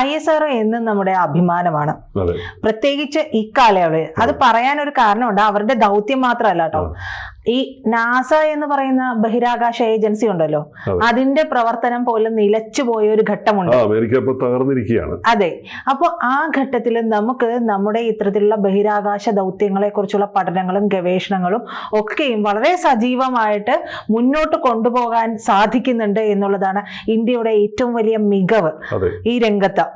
ISRO എന്നും നമ്മുടെ അഭിമാനമാണ്, പ്രത്യേകിച്ച് ഇക്കാലയളവിൽ. അത് പറയാനൊരു കാരണമുണ്ട്, അവരുടെ ദൗത്യം മാത്രമല്ല കേട്ടോ. ഈ നാസ എന്ന് പറയുന്ന ബഹിരാകാശ ഏജൻസി ഉണ്ടല്ലോ, അതിന്റെ പ്രവർത്തനം പോലും നിലച്ചുപോയ ഒരു ഘട്ടമുണ്ട്. അതെ. അപ്പൊ ആ ഘട്ടത്തിൽ നമുക്ക് നമ്മുടെ ഇത്തരത്തിലുള്ള ബഹിരാകാശ ദൗത്യങ്ങളെ കുറിച്ചുള്ള പഠനങ്ങളും ഗവേഷണങ്ങളും ഒക്കെയും വളരെ സജീവമായിട്ട് മുന്നോട്ട് കൊണ്ടുപോകാൻ സാധിക്കുന്നുണ്ട് എന്നുള്ളതാണ് ഇന്ത്യയുടെ ഏറ്റവും വലിയ മികവ് ഈ രംഗത്ത്.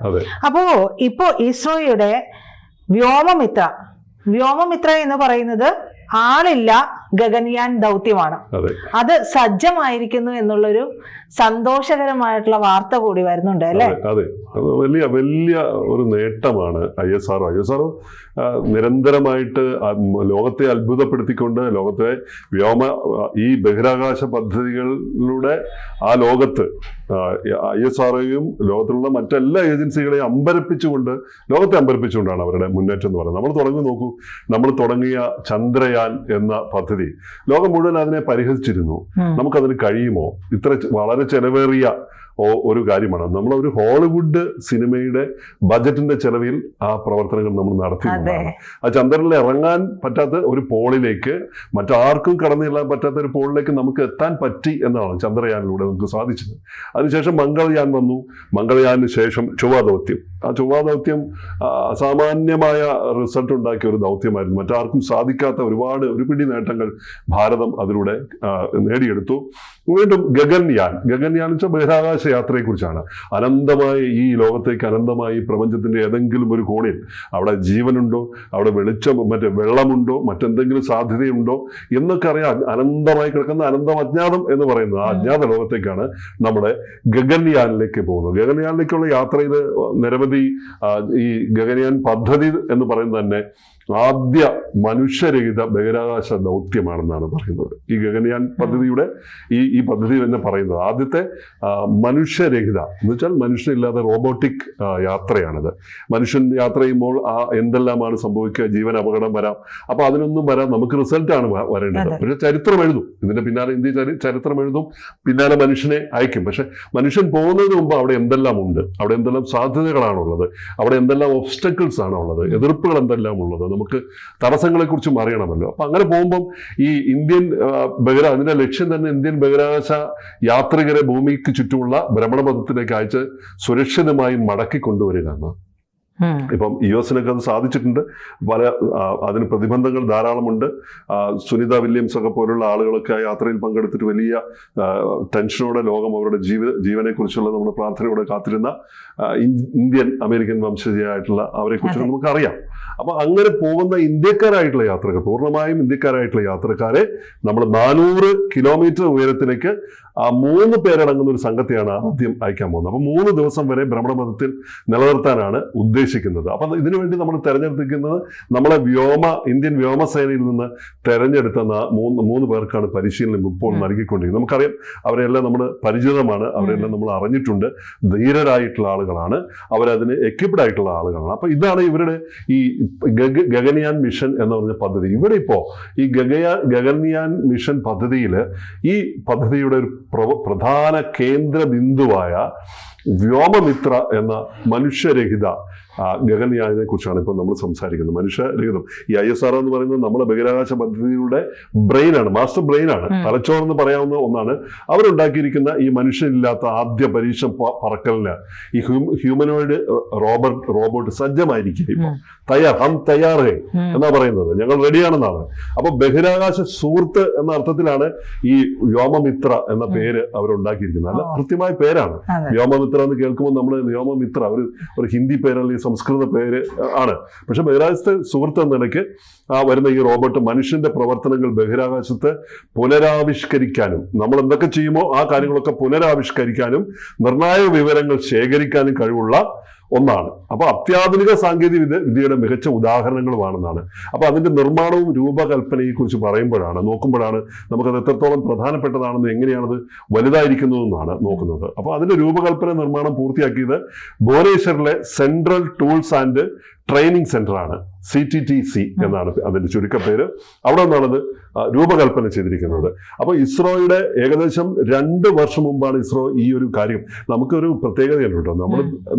അപ്പോ ഇപ്പോ ഇസ്രോയുടെ വ്യോമമിത്ര എന്ന് പറയുന്നത് ആളില്ല ഗഗൻയാൻ ദൗത്യമാണ്. അത് സജ്ജമായിരിക്കുന്നു എന്നുള്ളൊരു സന്തോഷകരമായിട്ടുള്ള വാർത്ത കൂടി വരുന്നുണ്ട് അല്ലേ? അതെ, വലിയ വലിയ ഒരു നേട്ടമാണ് ISRO നിരന്തരമായിട്ട് ലോകത്തെ അത്ഭുതപ്പെടുത്തിക്കൊണ്ട് ലോകത്തെ ഈ ബഹിരാകാശ പദ്ധതികളിലൂടെ ആ ലോകത്ത് ISROയും ലോകത്തിലുള്ള മറ്റെല്ലാ ഏജൻസികളെയും ലോകത്തെ അമ്പരപ്പിച്ചുകൊണ്ടാണ് അവരുടെ മുന്നേറ്റം എന്ന് പറയുന്നത്. നമ്മൾ തുടങ്ങിയ ചന്ദ്രയാൻ എന്ന പദ്ധതി ലോകം മുഴുവൻ അതിനെ പരിഹസിച്ചിരുന്നു. നമുക്കതിന് കഴിയുമോ? ഇത്ര വളരെ ചെലവേറിയ ഒരു കാര്യമാണ്. നമ്മളൊരു ഹോളിവുഡ് സിനിമയുടെ ബജറ്റിന്റെ ചെലവിൽ ആ പ്രവർത്തനങ്ങൾ നമ്മൾ നടത്തിയിട്ടുള്ളതാണ്. ആ ചന്ദ്രനിൽ ഇറങ്ങാൻ പറ്റാത്ത ഒരു പോളിലേക്ക്, മറ്റാർക്കും കടന്നു ചെല്ലാൻ പറ്റാത്ത ഒരു പോളിലേക്ക് നമുക്ക് എത്താൻ പറ്റി എന്നാണ് ചന്ദ്രയാനിലൂടെ നമുക്ക് സാധിച്ചത്. അതിനുശേഷം മംഗൾയാൻ വന്നു. മംഗൾയാനിന് ശേഷം ചൊവ്വാ ദൗത്യം. ആ ചൊവ്വാ ദൗത്യം അസാമാന്യമായ റിസൾട്ട് ഉണ്ടാക്കിയ ഒരു ദൗത്യമായിരുന്നു. മറ്റാർക്കും സാധിക്കാത്ത ഒരു പിടി നേട്ടങ്ങൾ ഭാരതം അതിലൂടെ നേടിയെടുത്തു. വീണ്ടും ഗഗൻയാൻ എന്ന് വെച്ചാൽ ബഹിരാകാശ യാത്രയെ കുറിച്ചാണ്. അനന്തമായ ഈ ലോകത്തേക്ക്, അനന്തമായി പ്രപഞ്ചത്തിന്റെ ഏതെങ്കിലും ഒരു കോണിൽ അവിടെ ജീവനുണ്ടോ, അവിടെ വെള്ളമുണ്ടോ, മറ്റെന്തെങ്കിലും സാധ്യതയുണ്ടോ എന്നൊക്കെ അറിയാൻ അനന്തമായി കിടക്കുന്ന അജ്ഞാതം എന്ന് പറയുന്നത് ആ അജ്ഞാത ലോകത്തേക്കാണ് നമ്മുടെ ഗഗൻയാനിലേക്ക് പോകുന്നത്. ഗഗൻയാനിലേക്കുള്ള യാത്രയിൽ നിരവധി ഈ ഗഗൻയാൻ പദ്ധതി എന്ന് പറയുന്നത് തന്നെ ആദ്യ മനുഷ്യരഹിത ബഹിരാകാശ ദൗത്യമാണെന്നാണ് പറയുന്നത്. ഈ ഗഗൻയാൻ പദ്ധതിയുടെ ഈ പദ്ധതി തന്നെ പറയുന്നത് ആദ്യത്തെ മനുഷ്യരഹിത എന്ന് വെച്ചാൽ മനുഷ്യനില്ലാതെ റോബോട്ടിക് യാത്രയാണിത്. മനുഷ്യൻ യാത്ര ചെയ്യുമ്പോൾ എന്തെല്ലാമാണ് സംഭവിക്കുക? ജീവൻ അപകടം വരാം. അപ്പൊ അതിനൊന്നും വരാം, നമുക്ക് റിസൾട്ടാണ് വരേണ്ടത്. പക്ഷെ ചരിത്രം എഴുതും, ഇതിന്റെ പിന്നാലെ ഇന്ത്യ ചരിത്രം എഴുതും, പിന്നാലെ മനുഷ്യനെ അയക്കും. പക്ഷെ മനുഷ്യൻ പോകുന്നതിന് മുമ്പ് അവിടെ എന്തെല്ലാം ഉണ്ട്, അവിടെ എന്തെല്ലാം സാധ്യതകളാണുള്ളത്, അവിടെ എന്തെല്ലാം ഒബ്സ്റ്റക്കിൾസ് ആണുള്ളത്, എതിർപ്പുകൾ എന്തെല്ലാം ഉള്ളത്, നമുക്ക് തടസ്സങ്ങളെ കുറിച്ചും അറിയണമല്ലോ. അപ്പൊ അങ്ങനെ പോകുമ്പം ഈ ഇന്ത്യൻ അതിന്റെ ലക്ഷ്യം തന്നെ ഇന്ത്യൻ ബഹിരാകാശ യാത്രികരെ ഭൂമിക്ക് ചുറ്റുമുള്ള ഭ്രമണപഥത്തിലേക്ക് അയച്ച് സുരക്ഷിതമായി മടക്കി കൊണ്ടുവരിക എന്നാണ്. ഇപ്പം US-നൊക്കെ അത് സാധിച്ചിട്ടുണ്ട്. അതിന് പ്രതിബന്ധങ്ങൾ ധാരാളമുണ്ട്. സുനിത വില്യംസ് ഒക്കെ പോലുള്ള ആളുകളൊക്കെ ആ യാത്രയിൽ പങ്കെടുത്തിട്ട് വലിയ ടെൻഷനോടെ ലോകം അവരുടെ ജീവനെ കുറിച്ചുള്ള നമ്മുടെ പ്രാർത്ഥനയോടെ കാത്തിരുന്ന ഇന്ത്യൻ അമേരിക്കൻ വംശജയായിട്ടുള്ള അവരെ കുറിച്ച് നമുക്കറിയാം. അപ്പൊ അങ്ങനെ പോകുന്ന ഇന്ത്യക്കാരായിട്ടുള്ള യാത്രക്കാർ, പൂർണ്ണമായും ഇന്ത്യക്കാരായിട്ടുള്ള യാത്രക്കാരെ നമ്മൾ 400 കിലോമീറ്റർ ഉയരത്തിലേക്ക് 3 പേരടങ്ങുന്ന ഒരു സംഘത്തെയാണ് ആദ്യം അയക്കാൻ പോകുന്നത്. അപ്പൊ 3 ദിവസം വരെ ഭ്രമണപഥത്തിൽ നിലനിർത്താനാണ് ഉദ്ദേശിക്കുന്നത്. അപ്പൊ ഇതിനുവേണ്ടി നമ്മൾ തെരഞ്ഞെടുത്തിരിക്കുന്നത് നമ്മളെ ഇന്ത്യൻ വ്യോമസേനയിൽ നിന്ന് തെരഞ്ഞെടുത്ത 3 പേർക്കാണ് പരിശീലനം ഇപ്പോൾ നൽകിക്കൊണ്ടിരിക്കുന്നത്. നമുക്കറിയാം, അവരെല്ലാം നമ്മൾ പരിചിതമാണ്, അവരെല്ലാം നമ്മൾ അറിഞ്ഞിട്ടുണ്ട്. ധീരരായിട്ടുള്ള ആളുകളാണ്, അവരതിന് എക്വിപ്ഡ് ആയിട്ടുള്ള ആളുകളാണ്. അപ്പൊ ഇതാണ് ഇവരുടെ ഈ ഗഗൻയാൻ മിഷൻ എന്ന് പറഞ്ഞ പദ്ധതി. ഇവിടെ ഇപ്പോ ഈ ഗഗൻയാൻ മിഷൻ പദ്ധതിയിൽ ഈ പദ്ധതിയുടെ ഒരു പ്രധാന കേന്ദ്ര ബിന്ദുവായ വ്യോമമിത്ര എന്ന മനുഷ്യരഹിത ഗഗൻയാനെ കുറിച്ചാണ് ഇപ്പോൾ നമ്മൾ സംസാരിക്കുന്നത്. മനുഷ്യരഹിതം. ഈ ISRO എന്ന് പറയുന്നത് നമ്മുടെ ബഹിരാകാശ പദ്ധതിയുടെ ബ്രെയിനാണ്, മാസ്റ്റർ ബ്രെയിനാണ്, തലച്ചോറെന്ന് പറയാവുന്ന ഒന്നാണ്. അവരുണ്ടാക്കിയിരിക്കുന്ന ഈ മനുഷ്യനില്ലാത്ത ആദ്യ പരീക്ഷ പറക്കലിന് ഈ ഹ്യൂമനോയിഡ് റോബോട്ട് സജ്ജമായിരിക്കും. ഇപ്പോൾ തയ്യാറേ എന്നാ പറയുന്നത്, ഞങ്ങൾ റെഡിയാണെന്നാണ്. അപ്പൊ ബഹിരാകാശ സുഹൃത്ത് എന്ന അർത്ഥത്തിലാണ് ഈ വ്യോമമിത്ര എന്ന പേര് അവരുണ്ടാക്കിയിരിക്കുന്നത്. നല്ല കൃത്യമായ പേരാണ് വ്യോമമിത്ര എന്ന് കേൾക്കുമ്പോൾ നമ്മൾ വ്യോമമിത്ര ഒരു ഹിന്ദി പേരല്ല, സംസ്കൃത പേര് ആണ്. പക്ഷെ ബഹിരാകാശത്തെ സുഹൃത്ത് എന്ന നിലയ്ക്ക് വരുന്ന ഈ റോബോട്ട് മനുഷ്യന്റെ പ്രവർത്തനങ്ങൾ ബഹിരാകാശത്ത് പുനരാവിഷ്കരിക്കാനും, നമ്മൾ എന്തൊക്കെ ചെയ്യുമോ ആ കാര്യങ്ങളൊക്കെ പുനരാവിഷ്കരിക്കാനും നിർണായക വിവരങ്ങൾ ശേഖരിക്കാനും കഴിവുള്ള ഒന്നാണ്. അപ്പൊ അത്യാധുനിക സാങ്കേതിക വിദ്യയുടെ മികച്ച ഉദാഹരണങ്ങളുമാണെന്നാണ്. അപ്പൊ അതിന്റെ നിർമ്മാണവും രൂപകൽപ്പനയെ കുറിച്ച് നോക്കുമ്പോഴാണ് നമുക്കത് എത്രത്തോളം പ്രധാനപ്പെട്ടതാണെന്ന്, എങ്ങനെയാണത് വലുതായിരിക്കുന്നതെന്നാണ് നോക്കുന്നത്. അപ്പൊ അതിന്റെ രൂപകൽപ്പന നിർമ്മാണം പൂർത്തിയാക്കിയത് ഭുവനേശ്വറിലെ central tools and training centre ആണ്. CTTC എന്നാണ് അതിന്റെ ചുരുക്കപ്പേര്. അവിടെ നിന്നാണത് രൂപകൽപ്പന ചെയ്തിരിക്കുന്നത്. അപ്പൊ ഇസ്രോയുടെ ഏകദേശം 2 വർഷം മുമ്പാണ് ഇസ്രോ ഈ ഒരു കാര്യം, നമുക്കൊരു പ്രത്യേകതയുണ്ട് കേട്ടോ,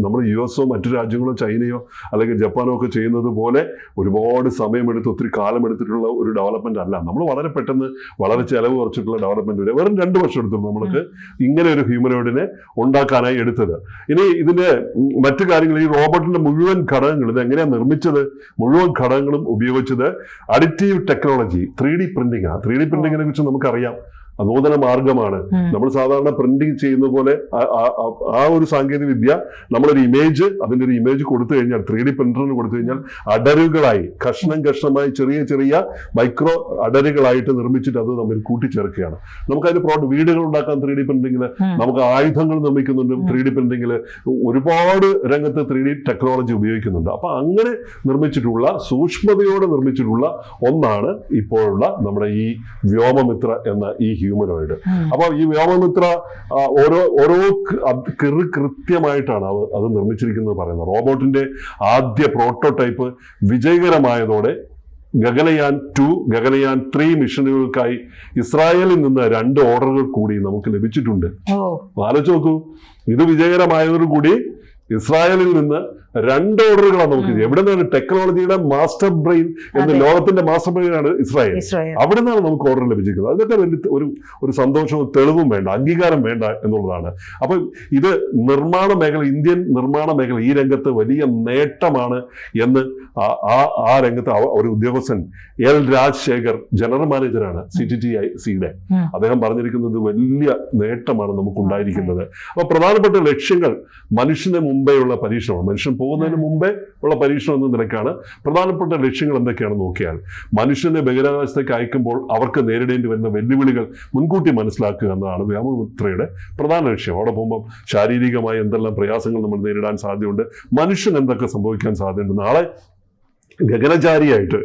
നമ്മൾ US-ഓ മറ്റു രാജ്യങ്ങളോ ചൈനയോ അല്ലെങ്കിൽ ജപ്പാനോ ഒക്കെ ചെയ്യുന്നത് പോലെ ഒരുപാട് സമയമെടുത്ത് ഒത്തിരി കാലമെടുത്തിട്ടുള്ള ഒരു ഡെവലപ്മെന്റ് അല്ല. നമ്മൾ വളരെ പെട്ടെന്ന് വളരെ ചെലവ് കുറച്ചിട്ടുള്ള ഡെവലപ്മെന്റ് വരെ വെറും 2 വർഷം എടുത്തു നമ്മൾക്ക് ഇങ്ങനെ ഒരു ഹ്യൂമനോയിഡിനെ ഉണ്ടാക്കാനായി എടുത്തത്. ഇനി ഇതിന്റെ മറ്റു കാര്യങ്ങൾ, ഈ റോബോട്ടിന്റെ മുഴുവൻ ഘടകങ്ങൾ ഇത് എങ്ങനെയാണ് നിർമ്മിച്ചത്, മുഴുവൻ ഘടകങ്ങളും ഉപയോഗിച്ചത് additive technology, 3D printing. 3D പ്രിന്റിങ്ങിനെ കുറിച്ച് നമുക്കറിയാം, നൂതന മാർഗമാണ്. നമ്മൾ സാധാരണ പ്രിന്റിങ് ചെയ്യുന്ന പോലെ ആ ഒരു സാങ്കേതിക വിദ്യ, നമ്മളൊരു ഇമേജ്, അതിന്റെ ഒരു ഇമേജ് കൊടുത്തു കഴിഞ്ഞാൽ 3D പ്രിന്ററിന് കൊടുത്തു കഴിഞ്ഞാൽ അടരുകളായി കഷ്ണമായി ചെറിയ ചെറിയ മൈക്രോ അടരുകളായിട്ട് നിർമ്മിച്ചിട്ട് അത് തമ്മിൽ കൂട്ടിച്ചേർക്കുകയാണ്. നമുക്കതിന് വീടുകൾ ഉണ്ടാക്കാൻ 3D പ്രിന്റിങ്ങിൽ, നമുക്ക് ആയുധങ്ങൾ നിർമ്മിക്കുന്നുണ്ട് 3D പ്രിന്റിങ്ങിൽ, ഒരുപാട് രംഗത്ത് 3D ടെക്നോളജി ഉപയോഗിക്കുന്നുണ്ട്. അപ്പൊ അങ്ങനെ നിർമ്മിച്ചിട്ടുള്ള, സൂക്ഷ്മതയോടെ നിർമ്മിച്ചിട്ടുള്ള ഒന്നാണ് ഇപ്പോഴുള്ള നമ്മുടെ ഈ വ്യോമമിത്ര എന്ന ഈ ഹ്യൂമനോയിഡ്. അപ്പൊ ഈ വ്യോമമിത്ര ഓരോ കൃത്യമായിട്ടാണ് അത് നിർമ്മിച്ചിരിക്കുന്നത് പറയുന്നത്. റോബോട്ടിന്റെ ആദ്യ പ്രോട്ടോടൈപ്പ് വിജയകരമായതോടെ ഗഗനയാൻ 2, ഗഗനയാൻ 3 മിഷനുകൾക്കായി ഇസ്രായേലിൽ നിന്ന് 2 ഓർഡറുകൾ കൂടി നമുക്ക് ലഭിച്ചിട്ടുണ്ട്. ആലോചിച്ച് നോക്കൂ, ഇത് വിജയകരമായതോടുകൂടി ഇസ്രായേലിൽ നിന്ന് 2 ഓർഡറുകളാണ് നമുക്ക്. എവിടെ നിന്നാണ്? ടെക്നോളജിയുടെ മാസ്റ്റർ ബ്രെയിൻ എന്ന്, ലോകത്തിന്റെ മാസ്റ്റർ ബ്രെയിൻ ആണ് ഇസ്രായേൽ. അവിടെ നിന്നാണ് നമുക്ക് ഓർഡർ ലഭിച്ചിരിക്കുന്നത്. അതൊക്കെ വലിയ ഒരു സന്തോഷവും തെളിവും വേണ്ട, അംഗീകാരം വേണ്ട എന്നുള്ളതാണ്. അപ്പൊ ഇത് നിർമ്മാണ മേഖല, ഇന്ത്യൻ നിർമ്മാണ മേഖല ഈ രംഗത്ത് വലിയ നേട്ടമാണ് എന്ന് ആ രംഗത്ത് ഒരു ഉദ്യോഗസ്ഥൻ എൽ രാജശേഖർ, ജനറൽ മാനേജറാണ് CTTC-യുടെ, അദ്ദേഹം പറഞ്ഞിരിക്കുന്നത് വലിയ നേട്ടമാണ് നമുക്കുണ്ടായിരിക്കുന്നത്. അപ്പൊ പ്രധാനപ്പെട്ട ലക്ഷ്യങ്ങൾ, മനുഷ്യന് മുമ്പേ ഉള്ള പരീക്ഷണം, മനുഷ്യൻ പോകുന്നതിന് മുമ്പേ ഉള്ള പരീക്ഷണം എന്ന നിലക്കാണ് പ്രധാനപ്പെട്ട ലക്ഷ്യങ്ങൾ എന്തൊക്കെയാണെന്ന് നോക്കിയാൽ, മനുഷ്യനെ ബഹിരാകാശത്തേക്ക് അയക്കുമ്പോൾ അവർക്ക് നേരിടേണ്ടി വരുന്ന വെല്ലുവിളികൾ മുൻകൂട്ടി മനസ്സിലാക്കുക എന്നതാണ് വ്യോമമിത്രയുടെ പ്രധാന ലക്ഷ്യം. അവിടെ പോകുമ്പോൾ ശാരീരികമായി എന്തെല്ലാം പ്രയാസങ്ങൾ നമ്മൾ നേരിടാൻ സാധ്യതയുണ്ട്, മനുഷ്യൻ എന്തൊക്കെ സംഭവിക്കാൻ സാധ്യതയുണ്ട്, നാളെ ഗഗനചാരിയായിട്ട്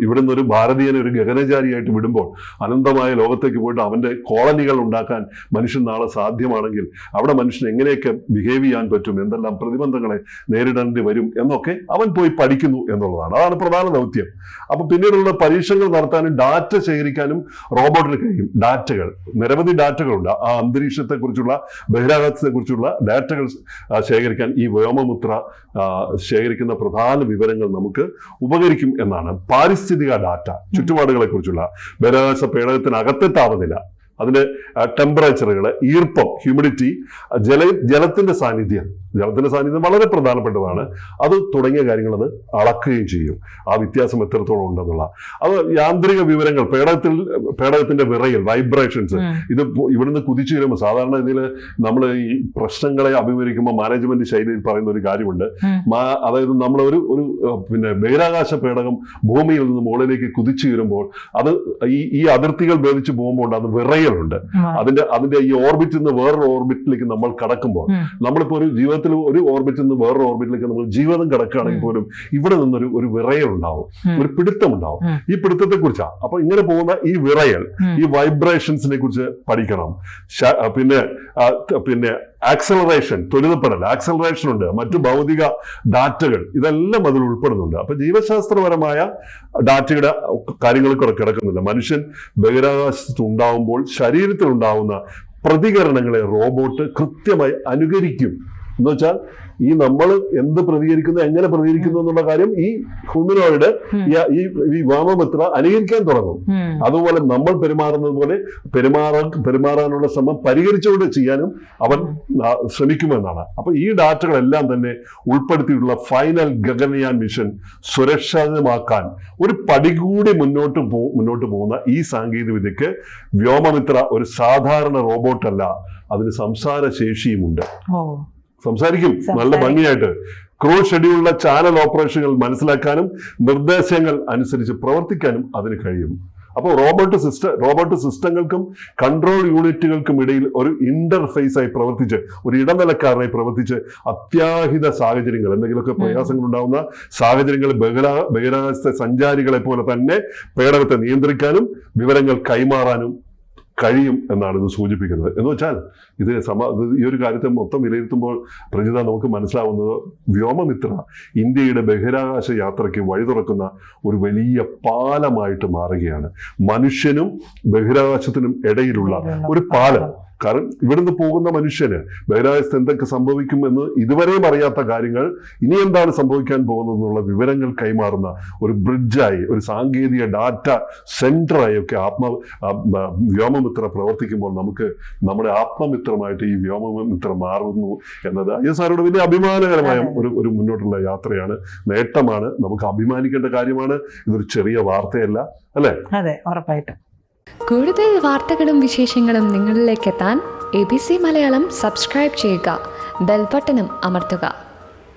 ഇവിടുന്ന് ഒരു ഭാരതീയനെ ഒരു ഗഗനചാരിയായിട്ട് വിടുമ്പോൾ അനന്തമായ ലോകത്തേക്ക് പോയിട്ട് അവന്റെ കോളനികൾ ഉണ്ടാക്കാൻ മനുഷ്യൻ നാളെ സാധ്യമാണെങ്കിൽ അവിടെ മനുഷ്യൻ എങ്ങനെയൊക്കെ ബിഹേവ് ചെയ്യാൻ പറ്റും, എന്തെല്ലാം പ്രതിബന്ധങ്ങളെ നേരിടേണ്ടി വരും എന്നൊക്കെ അവൻ പോയി പഠിക്കുന്നു എന്നുള്ളതാണ്. അതാണ് പ്രധാന ദൗത്യം. അപ്പൊ പിന്നീടുള്ള പരീക്ഷണങ്ങൾ നടത്താനും ഡാറ്റ ശേഖരിക്കാനും റോബോട്ടിന് കഴിയും. ഡാറ്റകൾ, നിരവധി ഡാറ്റകളുണ്ട്. ആ അന്തരീക്ഷത്തെക്കുറിച്ചുള്ള, ബഹിരാകാശത്തെക്കുറിച്ചുള്ള ഡാറ്റകൾ ശേഖരിക്കാൻ ഈ വ്യോമമിത്ര ശേഖരിക്കുന്ന പ്രധാന വിവരങ്ങൾ നമുക്ക് ഉപകരിക്കും എന്നാണ്. പാരിസ്ഥിതിക ഡാറ്റ, ചുറ്റുപാടുകളെ കുറിച്ചുള്ള, ബഹിരാകാശ പേടകത്തിനകത്തെ താപനില, അതിന്റെ ടെമ്പറേച്ചറുകൾ, ഈർപ്പം, ഹ്യൂമിഡിറ്റി, ജലത്തിന്റെ സാന്നിധ്യം വളരെ പ്രധാനപ്പെട്ടതാണ്. അത് തുടങ്ങിയ കാര്യങ്ങൾ അത് അളക്കുകയും ചെയ്യും, ആ വ്യത്യാസം എത്രത്തോളം ഉണ്ടെന്നുള്ള. അത് യാന്ത്രിക വിവരങ്ങൾ, പേടകത്തിന്റെ വിറയൽ, വൈബ്രേഷൻസ്, ഇത് ഇവിടുന്ന് കുതിച്ചു വരുമ്പോൾ സാധാരണ ഇതിൽ നമ്മൾ ഈ പ്രശ്നങ്ങളെ അഭിമുഖീകരിക്കുമ്പോൾ മാനേജ്മെന്റ് ശൈലിയിൽ പറയുന്ന ഒരു കാര്യമുണ്ട്. അതായത് നമ്മൾ ഒരു ബഹിരാകാശ പേടകം ഭൂമിയിൽ നിന്ന് മുകളിലേക്ക് കുതിച്ചു വരുമ്പോൾ അത് ഈ അതിർത്തികൾ ഭേദിച്ച് പോകുമ്പോൾ അത് വിറയലുണ്ട്. അതിന്റെ ഈ ഓർബിറ്റിൽ നിന്ന് വേറൊരു ഓർബിറ്റിലേക്ക് നമ്മൾ കടക്കുമ്പോൾ, നമ്മളിപ്പോ ഒരു ജീവിതത്തിൽ ഒരു ഓർബിറ്റിൽ നിന്ന് വേറൊരു ഓർബിറ്റിലേക്ക് നമ്മൾ ജീവിതം കിടക്കുകയാണെങ്കിൽ പോലും ഇവിടെ നിന്നൊരു വിറയൽ ഉണ്ടാവും, ഒരു പിടുത്തം ഉണ്ടാവും. ഈ പിടുത്തത്തെ കുറിച്ചാണ്. അപ്പൊ ഇങ്ങനെ പോകുന്ന ഈ വിറയൽ, ഈ വൈബ്രേഷൻസിനെ കുറിച്ച് പഠിക്കണം. പിന്നെ ആക്സലറേഷൻ, ത്വരിതപ്പെടൽ, ആക്സലറേഷൻ ഉണ്ട്, മറ്റു ഭൗതിക ഡാറ്റകൾ, ഇതെല്ലാം അതിൽ ഉൾപ്പെടുന്നുണ്ട്. അപ്പൊ ജീവശാസ്ത്രപരമായ ഡാറ്റയുടെ കാര്യങ്ങൾ കിടക്കുന്നില്ല. മനുഷ്യൻ ബഹിരാകാശത്ത് ഉണ്ടാവുമ്പോൾ ശരീരത്തിൽ ഉണ്ടാവുന്ന പ്രതികരണങ്ങളെ റോബോട്ട് കൃത്യമായി അനുകരിക്കും. എന്ന് വെച്ചാൽ ഈ നമ്മൾ എന്ത് പ്രതികരിക്കുന്നു, എങ്ങനെ പ്രതികരിക്കുന്നു എന്നുള്ള കാര്യം ഈ ഹ്യൂമനോയിഡ്, ഈ വ്യോമമിത്ര അനുകരിക്കാൻ തുടങ്ങും. അതുപോലെ നമ്മൾ പെരുമാറുന്നത് പോലെ പെരുമാറാനുള്ള ശ്രമം പരിഹരിച്ചുകൊണ്ട് ചെയ്യാനും അവൻ ശ്രമിക്കുമെന്നാണ്. അപ്പൊ ഈ ഡാറ്റകളെല്ലാം തന്നെ ഉൾപ്പെടുത്തിയിട്ടുള്ള ഫൈനൽ ഗഗനയാൻ മിഷൻ സുരക്ഷിതമാക്കാൻ ഒരു പടി കൂടി മുന്നോട്ട് പോകുന്ന ഈ സാങ്കേതിക വിദ്യക്ക് വ്യോമമിത്ര ഒരു സാധാരണ റോബോട്ടല്ല, അതിന് സംസാര ശേഷിയുമുണ്ട്. സംസാരിക്കും നല്ല ഭംഗിയായിട്ട്. ക്രൂ ഷെഡ്യൂളിലെ ചാനൽ ഓപ്പറേഷനുകൾ മനസ്സിലാക്കാനും നിർദ്ദേശങ്ങൾ അനുസരിച്ച് പ്രവർത്തിക്കാനും അതിന് കഴിയും. അപ്പോൾ റോബോട്ട് സിസ്റ്റങ്ങൾക്കും കൺട്രോൾ യൂണിറ്റുകൾക്കും ഇടയിൽ ഒരു ഇന്റർഫേസ് ആയി പ്രവർത്തിച്ച്, ഒരു ഇടനിലക്കാരനായി പ്രവർത്തിച്ച് അത്യാഹിത സാഹചര്യങ്ങൾ, എന്തെങ്കിലുമൊക്കെ പ്രയാസങ്ങൾ ഉണ്ടാവുന്ന സാഹചര്യങ്ങൾ ബഹിരാകാശത്തെ സഞ്ചാരികളെ പോലെ തന്നെ പേടകത്തെ നിയന്ത്രിക്കാനും വിവരങ്ങൾ കൈമാറാനും കഴിയും എന്നാണ് ഇത് സൂചിപ്പിക്കുന്നത്. എന്ന് വെച്ചാൽ ഇത് ഈ ഒരു കാര്യത്തെ മൊത്തം വിലയിരുത്തുമ്പോൾ പ്രജിത നമുക്ക് മനസ്സിലാവുന്നത് വ്യോമമിത്ര ഇന്ത്യയുടെ ബഹിരാകാശ യാത്രയ്ക്ക് വഴി തുറക്കുന്ന ഒരു വലിയ പാലമായിട്ട് മാറുകയാണ്. മനുഷ്യനും ബഹിരാകാശത്തിനും ഇടയിലുള്ള ഒരു പാലം. കാരണം ഇവിടുന്ന് പോകുന്ന മനുഷ്യന് ബഹിരാകാശത്ത് എന്തൊക്കെ സംഭവിക്കുമെന്ന് ഇതുവരെയും അറിയാത്ത കാര്യങ്ങൾ ഇനി എന്താണ് സംഭവിക്കാൻ പോകുന്നതെന്നുള്ള വിവരങ്ങൾ കൈമാറുന്ന ഒരു ബ്രിഡ്ജായി, ഒരു സാങ്കേതിക ഡാറ്റ സെന്ററായി ഒക്കെ വ്യോമമിത്ര പ്രവർത്തിക്കുമ്പോൾ നമുക്ക് നമ്മുടെ ആത്മമിത്രമായിട്ട് ഈ വ്യോമമിത്ര മാറുന്നു എന്നത് ISROയുടെ വലിയ അഭിമാനകരമായ ഒരു മുന്നോട്ടുള്ള യാത്രയാണ്, നേട്ടമാണ്, നമുക്ക് അഭിമാനിക്കേണ്ട കാര്യമാണ്. ഇതൊരു ചെറിയ വാർത്തയല്ല, അല്ലേ? അതെ, ഉറപ്പായിട്ടും. കൂടുതൽ വാർത്തകളും വിശേഷങ്ങളും നിങ്ങളിലേക്ക് എത്താൻ ABC മലയാളം സബ്സ്ക്രൈബ് ചെയ്യുക, ബെൽ ബട്ടണും അമർത്തുക.